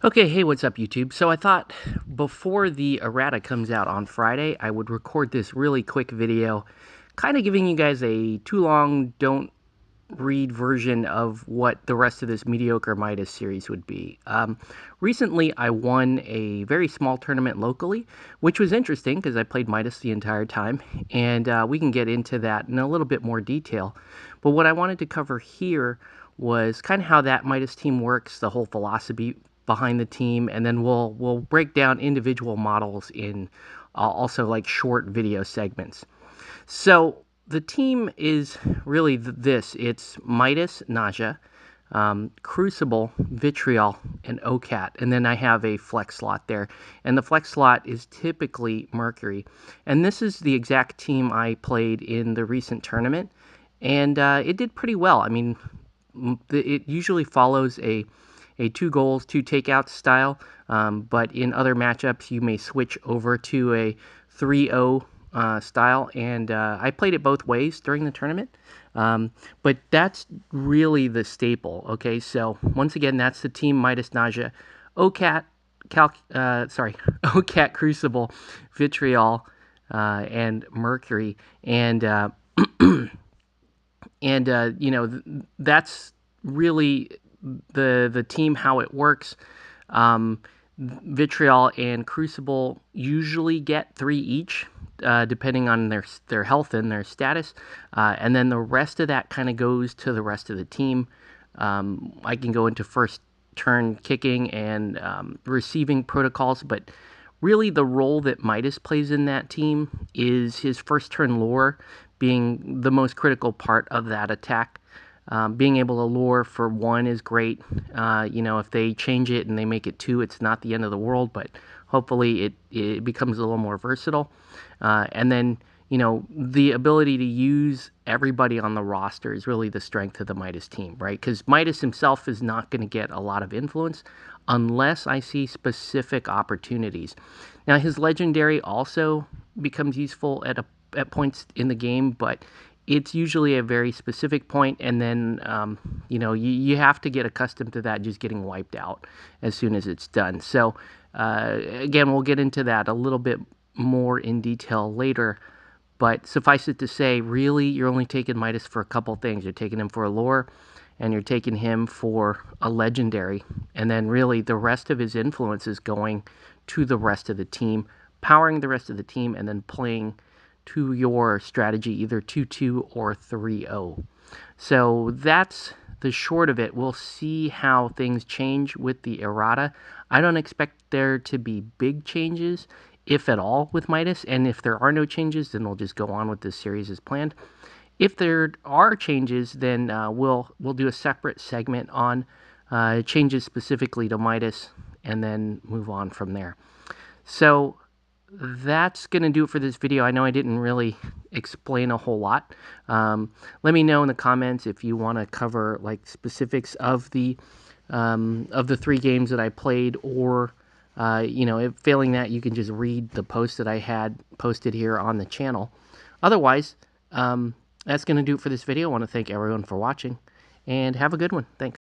Okay, hey, what's up, YouTube? So I thought before the errata comes out on Friday, I would record this really quick video, kind of giving you guys a too long, don't read version of what the rest of this Mediocre Midas series would be. Recently, I won a very small tournament locally, which was interesting because I played Midas the entire time, and we can get into that in a little bit more detail. But what I wanted to cover here was kind of how that Midas team works, the whole philosophy behind the team, and then we'll break down individual models in also like short video segments. So the team is really this. It's Midas, Naja, Crucible, Vitriol, and OCAT. And then I have a flex slot there. And the flex slot is typically Mercury. And this is the exact team I played in the recent tournament. And it did pretty well. I mean, it usually follows a 2 goals, 2 takeouts style. But in other matchups, you may switch over to a 3-0 style, and I played it both ways during the tournament. But that's really the staple. Okay, so once again, that's the team Midas Naja, OCAT, OCAT Crucible, Vitriol, and Mercury, and that's really the team, how it works. Um, Vitriol and Crucible usually get 3 each, depending on their health and their status, and then the rest of that kind of goes to the rest of the team. I can go into first turn kicking and receiving protocols, but really the role that Midas plays in that team is his first turn lure being the most critical part of that attack. Being able to lure for 1 is great. If they change it and they make it 2, it's not the end of the world, but hopefully it becomes a little more versatile. And then, the ability to use everybody on the roster is really the strength of the Midas team, right? Because Midas himself is not going to get a lot of influence unless I see specific opportunities. Now, his legendary also becomes useful at points in the game, but it's usually a very specific point, and then you have to get accustomed to that just getting wiped out as soon as it's done. So again, we'll get into that a little bit more in detail later, but suffice it to say, really, you're only taking Midas for a couple things. You're taking him for a lure, and you're taking him for a legendary, and then really the rest of his influence is going to the rest of the team, powering the rest of the team, and then playing to your strategy, either 2-2 or 3-0. So that's the short of it. We'll see how things change with the errata. I don't expect there to be big changes, if at all, with Midas. And if there are no changes, then we'll just go on with this series as planned. If there are changes, then we'll do a separate segment on changes specifically to Midas, and then move on from there. So that's going to do it for this video. I know I didn't really explain a whole lot. Let me know in the comments if you want to cover like specifics of the 3 games that I played, or if failing that, you can just read the post that I had posted here on the channel. Otherwise, that's going to do it for this video. I want to thank everyone for watching, and have a good one. Thanks.